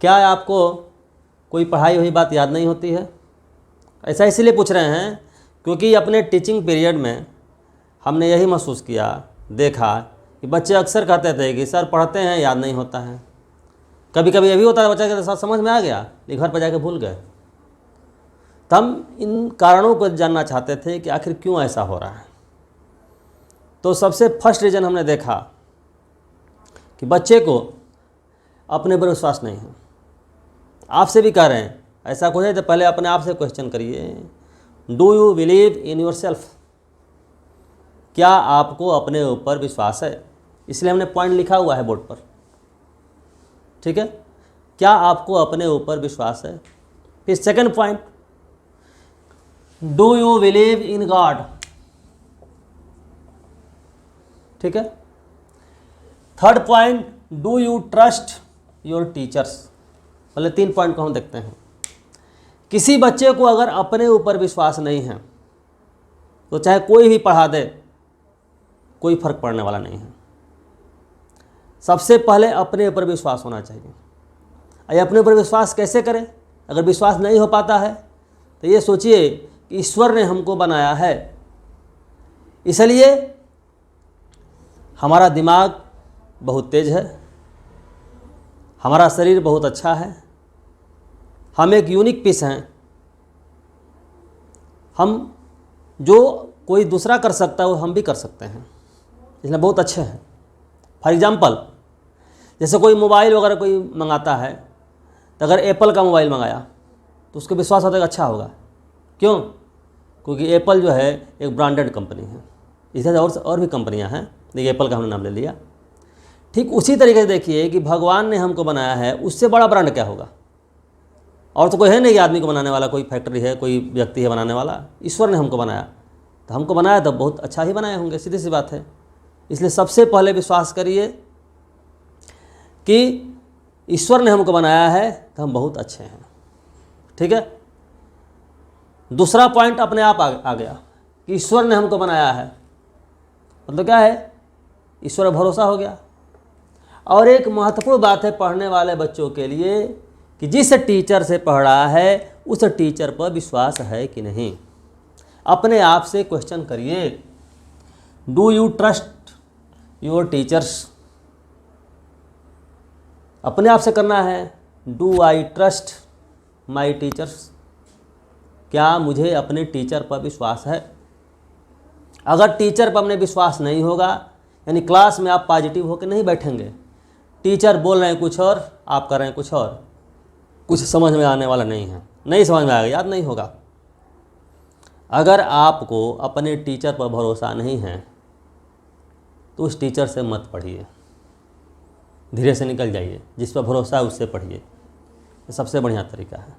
क्या आपको कोई पढ़ाई हुई बात याद नहीं होती है? ऐसा इसीलिए पूछ रहे हैं क्योंकि अपने टीचिंग पीरियड में हमने यही महसूस किया, देखा कि बच्चे अक्सर कहते थे कि सर पढ़ते हैं याद नहीं होता है। कभी कभी ये भी होता है बच्चा के साथ समझ में आ गया लेकिन घर पर जाकर भूल गए। तो हम इन कारणों को जानना चाहते थे कि आखिर क्यों ऐसा हो रहा है। तो सबसे फर्स्ट रीज़न हमने देखा कि बच्चे को अपने पर विश्वास नहीं है। आपसे भी कह रहे हैं ऐसा कुछ है तो पहले अपने आप से क्वेश्चन करिए, do you believe in your self? क्या आपको अपने ऊपर विश्वास है? इसलिए हमने पॉइंट लिखा हुआ है बोर्ड पर, ठीक है। क्या आपको अपने ऊपर विश्वास है? फिर second point, do you believe in God? ठीक है। Third point, do you trust your teachers? पहले 3 पॉइंट को हम देखते हैं। किसी बच्चे को अगर अपने ऊपर विश्वास नहीं है तो चाहे कोई भी पढ़ा दे कोई फर्क पड़ने वाला नहीं है। सबसे पहले अपने ऊपर विश्वास होना चाहिए। ये अपने ऊपर विश्वास कैसे करें? अगर विश्वास नहीं हो पाता है तो ये सोचिए कि ईश्वर ने हमको बनाया है, इसलिए हमारा दिमाग बहुत तेज है, हमारा शरीर बहुत अच्छा है, हम एक यूनिक पीस हैं। हम जो कोई दूसरा कर सकता है वो हम भी कर सकते हैं, इसलिए बहुत अच्छे हैं। फॉर एग्जांपल, जैसे कोई मोबाइल वगैरह कोई मंगाता है तो अगर एप्पल का मोबाइल मंगाया तो उसको विश्वास होता है कि अच्छा होगा। क्यों? क्योंकि एप्पल जो है एक ब्रांडेड कंपनी है। इसे और भी कंपनियां हैं, देखिए एप्पल का हमने नाम ले लिया। ठीक उसी तरीके से देखिए कि भगवान ने हमको बनाया है, उससे बड़ा ब्रांड क्या होगा? और तो कोई है नहीं आदमी को बनाने वाला, कोई फैक्ट्री है, कोई व्यक्ति है बनाने वाला। ईश्वर ने हमको बनाया, तो हमको बनाया तो बहुत अच्छा ही बनाए होंगे, सीधी सी बात है। इसलिए सबसे पहले विश्वास करिए कि ईश्वर ने हमको बनाया है तो हम बहुत अच्छे हैं, ठीक है। दूसरा पॉइंट अपने आप आ गया कि ईश्वर ने हमको बनाया है, मतलब क्या है? ईश्वर पर भरोसा हो गया। और एक महत्वपूर्ण बात है पढ़ने वाले बच्चों के लिए कि जिस टीचर से पढ़ रहा है उस टीचर पर विश्वास है कि नहीं। अपने आप से क्वेश्चन करिए, do you trust your teachers? अपने आप से करना है, do I trust my teachers? क्या मुझे अपने टीचर पर विश्वास है? अगर टीचर पर अपने विश्वास नहीं होगा, यानी क्लास में आप पॉजिटिव होकर नहीं बैठेंगे, टीचर बोल रहे हैं कुछ और आप कर रहे हैं कुछ और, कुछ समझ में आने वाला नहीं है, नहीं समझ में आएगा, याद नहीं होगा। अगर आपको अपने टीचर पर भरोसा नहीं है तो उस टीचर से मत पढ़िए, धीरे से निकल जाइए। जिस पर भरोसा है उससे पढ़िए, ये सबसे बढ़िया तरीका है।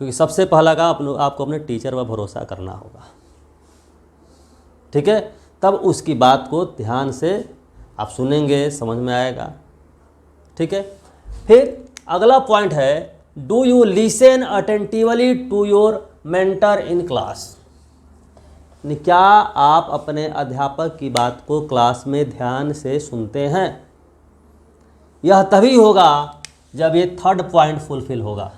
क्योंकि सबसे पहला काम आपको अपने टीचर पर भरोसा करना होगा, ठीक है। तब उसकी बात को ध्यान से आप सुनेंगे, समझ में आएगा, ठीक है। फिर अगला पॉइंट है, do you listen attentively to your mentor in class? क्या आप अपने अध्यापक की बात को क्लास में ध्यान से सुनते हैं? यह तभी होगा जब ये थर्ड पॉइंट फुलफिल होगा।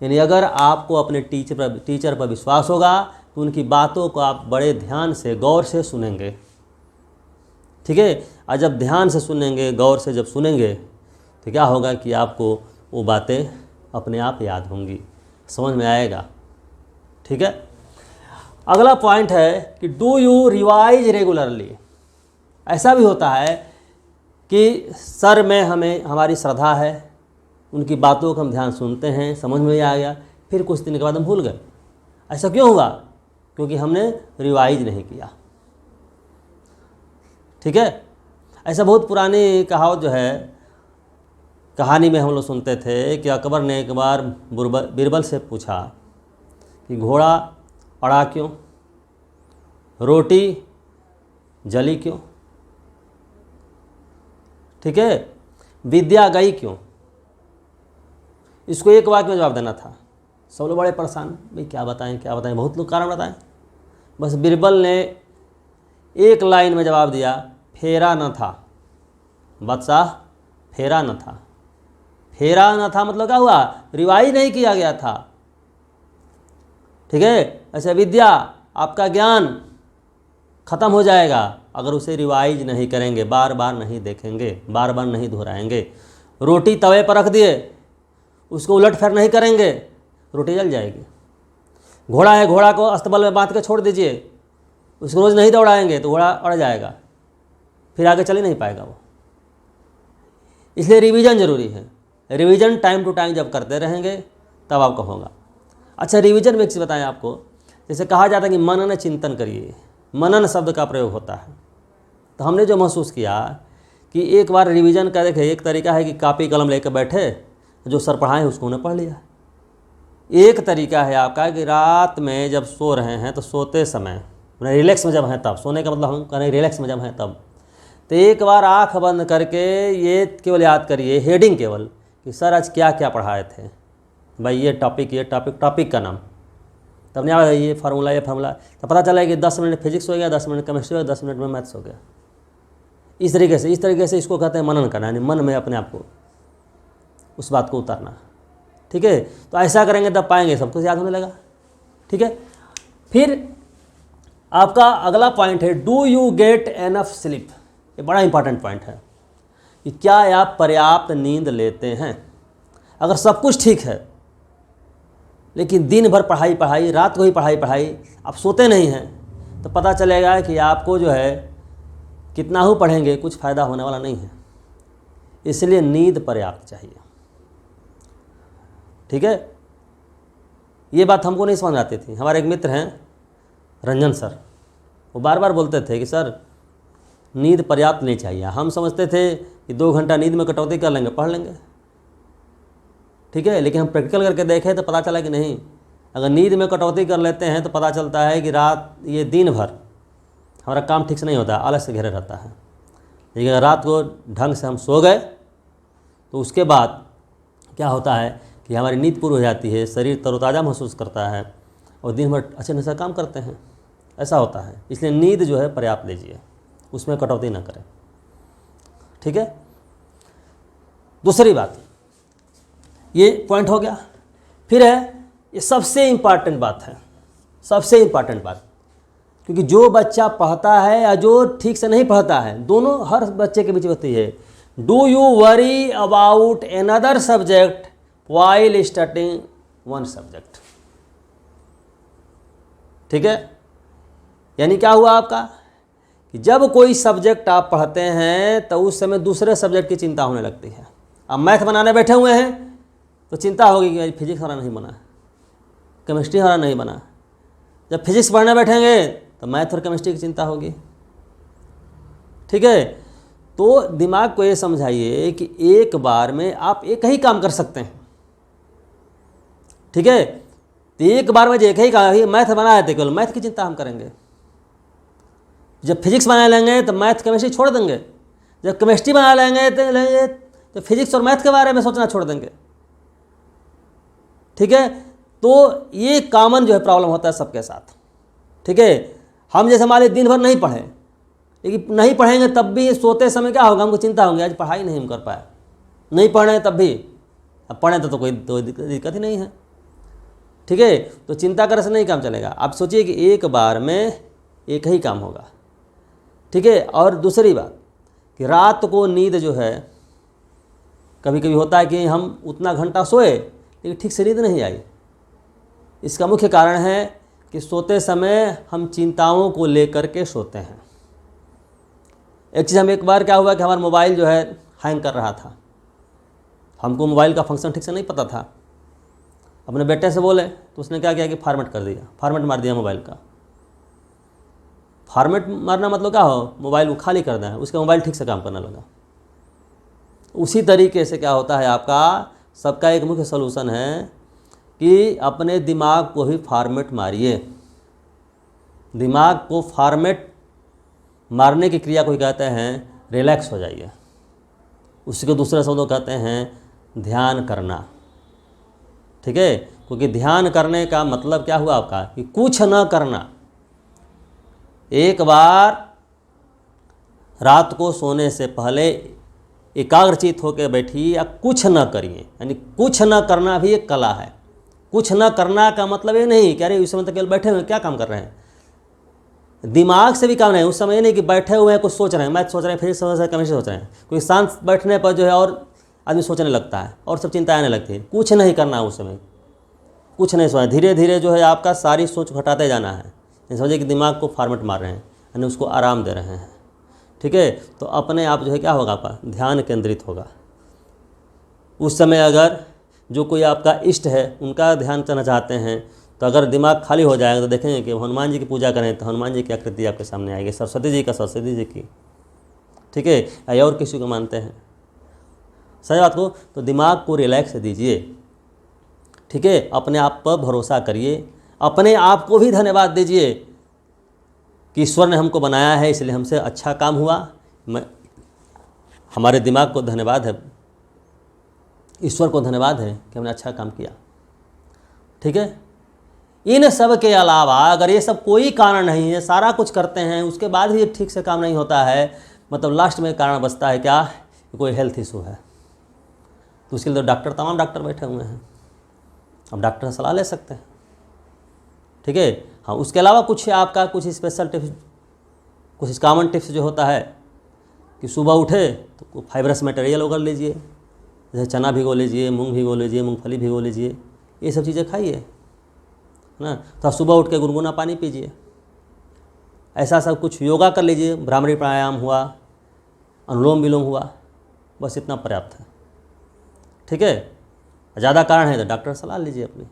यानी अगर आपको अपने टीचर पर विश्वास होगा तो उनकी बातों को आप बड़े ध्यान से, गौर से सुनेंगे, ठीक है। और जब ध्यान से सुनेंगे, गौर से जब सुनेंगे तो क्या होगा कि आपको वो बातें अपने आप याद होंगी, समझ में आएगा, ठीक है। अगला पॉइंट है कि डू यू रिवाइज रेगुलरली? ऐसा भी होता है कि सर में हमारी श्रद्धा है, उनकी बातों को हम ध्यान सुनते हैं, समझ में आ गया, फिर कुछ दिन के बाद हम भूल गए। ऐसा क्यों हुआ? क्योंकि हमने रिवाइज नहीं किया, ठीक है। ऐसा बहुत पुरानी कहावत जो है, कहानी में हम लोग सुनते थे कि अकबर ने एक बार बीरबल से पूछा कि घोड़ा अड़ा क्यों, रोटी जली क्यों, ठीक है, विद्या गई क्यों? इसको एक वाक्य में जवाब देना था। सब लोग बड़े परेशान, भाई क्या बताएं, बहुत लोग कारण बताएं। बस बीरबल ने एक लाइन में जवाब दिया, फेरा न था बादशाह, फेरा न था। हेरा न था मतलब क्या हुआ, रिवाइज नहीं किया गया था। ठीक है, ऐसे विद्या आपका ज्ञान खत्म हो जाएगा अगर उसे रिवाइज नहीं करेंगे, बार बार नहीं देखेंगे, बार बार नहीं दोहराएंगे। रोटी तवे पर रख दिए, उसको उलट फेर नहीं करेंगे, रोटी जल जाएगी। घोड़ा है, घोड़ा को अस्तबल में बांध के छोड़ दीजिए, उसको रोज़ नहीं दौड़ाएंगे तो घोड़ा अड़ जाएगा, फिर आगे चल ही नहीं पाएगा वो। इसलिए रिवीजन ज़रूरी है। रिवीजन टाइम टू टाइम जब करते रहेंगे तब आपका होगा। अच्छा, रिवीजन में एक चीज़ बताएं आपको, जैसे कहा जाता है कि मनन चिंतन करिए, मनन शब्द का प्रयोग होता है। तो हमने जो महसूस किया कि एक बार रिवीजन का देखे, एक तरीका है कि कापी कलम लेकर बैठे, जो सर पढ़ाए उसको उन्हें पढ़ लिया। एक तरीका है आपका कि रात में जब सो रहे हैं तो सोते समय, रिलैक्स में जब हैं तब, सोने का मतलब हम कह रहे हैं रिलैक्स में जब हैं तब, तो एक बार आँख बंद करके ये केवल याद करिए, हेडिंग केवल, कि सर आज क्या क्या पढ़ाए थे भाई, ये टॉपिक का नाम, तब नहीं आया ये फार्मूला, तो पता चला कि 10 मिनट फिजिक्स हो गया, 10 मिनट केमिस्ट्री हो गया, 10 मिनट में मैथ्स हो गया। इस तरीके से इसको कहते हैं मनन करना, यानी मन में अपने आप को उस बात को उतारना। ठीक है, तो ऐसा करेंगे तब पाएंगे सब कुछ याद होने लगा। ठीक है, फिर आपका अगला पॉइंट है, do you get enough sleep. ये बड़ा इंपॉर्टेंट पॉइंट है कि क्या आप पर्याप्त नींद लेते हैं। अगर सब कुछ ठीक है लेकिन दिन भर पढ़ाई, रात को ही पढ़ाई, आप सोते नहीं हैं, तो पता चलेगा कि आपको जो है कितना ही पढ़ेंगे कुछ फ़ायदा होने वाला नहीं है। इसलिए नींद पर्याप्त चाहिए। ठीक है, ये बात हमको नहीं समझ आती थी। हमारे एक मित्र हैं रंजन सर, वो बार बार बोलते थे कि सर नींद पर्याप्त नहीं चाहिए। हम समझते थे कि 2 घंटा नींद में कटौती कर लेंगे, पढ़ लेंगे। ठीक है, लेकिन हम प्रैक्टिकल करके देखें तो पता चला कि नहीं, अगर नींद में कटौती कर लेते हैं तो पता चलता है कि ये दिन भर हमारा काम ठीक से नहीं होता, आलस से घिरे रहता है। लेकिन अगर रात को ढंग से हम सो गए तो उसके बाद क्या होता है कि हमारी नींद पूरी हो जाती है, शरीर तरोताज़ा महसूस करता है और दिन भर अच्छे ढंग से काम करते हैं। ऐसा होता है। इसलिए नींद जो है पर्याप्त लीजिए, उसमें कटौती ना करें। ठीक है, दूसरी बात, ये पॉइंट हो गया। फिर है, ये सबसे इम्पॉर्टेंट बात है, सबसे इम्पॉर्टेंट बात, क्योंकि जो बच्चा पढ़ता है या जो ठीक से नहीं पढ़ता है, दोनों हर बच्चे के बीच होती है। Do you worry about another subject while studying one subject. ठीक है, यानी क्या हुआ आपका कि जब कोई सब्जेक्ट आप पढ़ते हैं तो उस समय दूसरे सब्जेक्ट की चिंता होने लगती है। अब मैथ बनाने बैठे हुए हैं तो चिंता होगी कि फिजिक्स हमारा नहीं बना, केमिस्ट्री हमारा नहीं बना। जब फिजिक्स पढ़ने बैठेंगे तो मैथ और केमिस्ट्री की चिंता होगी। ठीक है, तो दिमाग को ये समझाइए कि एक बार में आप एक ही काम कर सकते हैं। ठीक है, तो एक बार में जो एक ही काम, मैथ बनाए थे केवल मैथ की चिंता हम करेंगे। जब फिजिक्स बना लेंगे तो मैथ केमिस्ट्री छोड़ देंगे, जब केमिस्ट्री बना लेंगे तो फिजिक्स और मैथ के बारे में सोचना छोड़ देंगे। ठीक है, तो ये कॉमन जो है प्रॉब्लम होता है सबके साथ। ठीक है, हम जैसे हमारे दिन भर नहीं पढ़े, लेकिन नहीं पढ़ेंगे तब भी सोते समय क्या होगा, हमको चिंता होगी आज पढ़ाई नहीं हम कर पाए, नहीं पढ़ रहे तब भी, अब पढ़ें तो कोई दिक्कत ही नहीं है। ठीक है, तो चिंता करने से नहीं काम चलेगा। आप सोचिए कि एक बार में एक ही काम होगा। ठीक है, और दूसरी बात कि रात को नींद जो है, कभी कभी होता है कि हम उतना घंटा सोए लेकिन ठीक से नींद नहीं आई। इसका मुख्य कारण है कि सोते समय हम चिंताओं को लेकर के सोते हैं। एक चीज़, हम एक बार क्या हुआ कि हमारा मोबाइल जो है हैंग कर रहा था, हमको मोबाइल का फंक्शन ठीक से नहीं पता था। अपने बेटे से बोले तो उसने क्या किया कि फॉर्मेट कर दिया, फॉर्मेट मार दिया मोबाइल का। फॉर्मेट मारना मतलब क्या हो, मोबाइल को खाली करना है, उसका मोबाइल ठीक से काम करने लगा। उसी तरीके से क्या होता है आपका, सबका एक मुख्य सलूशन है कि अपने दिमाग को ही फॉर्मेट मारिए। दिमाग को फॉर्मेट मारने की क्रिया को कहते हैं रिलैक्स हो जाइए। उसको दूसरे शब्दों कहते हैं ध्यान करना। ठीक है, क्योंकि ध्यान करने का मतलब क्या हुआ आपका कि कुछ न करना। एक बार रात को सोने से पहले एकाग्रचित होकर बैठिए या कुछ न करिए। यानी कुछ न करना भी एक कला है। कुछ न करना का मतलब ये नहीं कि अरे उस समय तक केवल बैठे हुए क्या काम कर रहे हैं, दिमाग से भी काम नहीं। उस समय ये नहीं कि बैठे हुए हैं कुछ सोच रहे हैं, मैथ सोच रहे हैं, फिजिक्स सोच रहे हैं, केमिस्ट्री सोच रहे हैं। क्योंकि शांत बैठने पर जो है और आदमी सोचने लगता है और सब चिंताएं आने लगती है। कुछ नहीं करना है उस समय, कुछ नहीं सोचना। धीरे धीरे जो है आपका सारी सोच घटाते जाना है। ये समझिए कि दिमाग को फॉर्मेट मार रहे हैं, यानी उसको आराम दे रहे हैं। ठीक है, तो अपने आप जो है क्या होगा, आपका ध्यान केंद्रित होगा। उस समय अगर जो कोई आपका इष्ट है उनका ध्यान करना चाहते हैं तो अगर दिमाग खाली हो जाएगा तो देखेंगे कि हनुमान जी की पूजा करें तो हनुमान जी की आकृति आपके सामने आएगी, सरस्वती जी का सरस्वती जी की। ठीक है, या और किसी को मानते हैं, सही बात को। तो दिमाग को रिलैक्स दीजिए। ठीक है, अपने आप पर भरोसा करिए, अपने आप को भी धन्यवाद दीजिए कि ईश्वर ने हमको बनाया है इसलिए हमसे अच्छा काम हुआ। हमारे दिमाग को धन्यवाद है, ईश्वर को धन्यवाद है कि हमने अच्छा काम किया। ठीक है, इन सब के अलावा अगर ये सब कोई कारण नहीं है, सारा कुछ करते हैं उसके बाद भी ठीक से काम नहीं होता है, मतलब लास्ट में कारण बचता है क्या, कोई हेल्थ इशू है, तो उसके लिए तो डॉक्टर, तमाम डॉक्टर बैठे हुए हैं, अब डॉक्टर से सलाह ले सकते हैं। ठीक है, हाँ, उसके अलावा कुछ आपका कुछ स्पेशल टिप्स, कुछ कॉमन टिप्स जो होता है कि सुबह उठे तो फाइबरस मटेरियल उगल लीजिए, जैसे चना भिगो लीजिए, मूंग भिगो लीजिए, मूंगफली भिगो लीजिए, ये सब चीज़ें खाइए, है ना। तो आप सुबह उठ के गुनगुना पानी पीजिए, ऐसा सब कुछ योगा कर लीजिए, भ्रामरी प्राणायाम हुआ, अनुलोम विलोम हुआ, बस इतना पर्याप्त है। ठीक है, ज़्यादा कारण है तो डॉक्टर से सलाह लीजिए अपनी।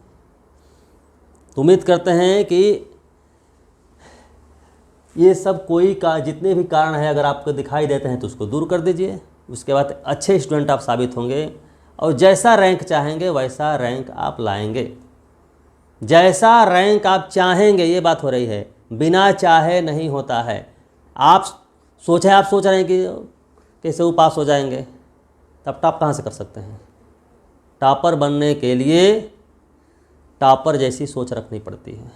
तो उम्मीद करते हैं कि ये सब कोई का जितने भी कारण है अगर आपको दिखाई देते हैं तो उसको दूर कर दीजिए। उसके बाद अच्छे स्टूडेंट आप साबित होंगे और जैसा रैंक चाहेंगे वैसा रैंक आप लाएंगे। जैसा रैंक आप चाहेंगे, ये बात हो रही है, बिना चाहे नहीं होता है। आप सोच रहे हैं कि कैसे वो पास हो जाएंगे, तब टॉप कहाँ से कर सकते हैं। टॉपर बनने के लिए टॉपर जैसी सोच रखनी पड़ती है।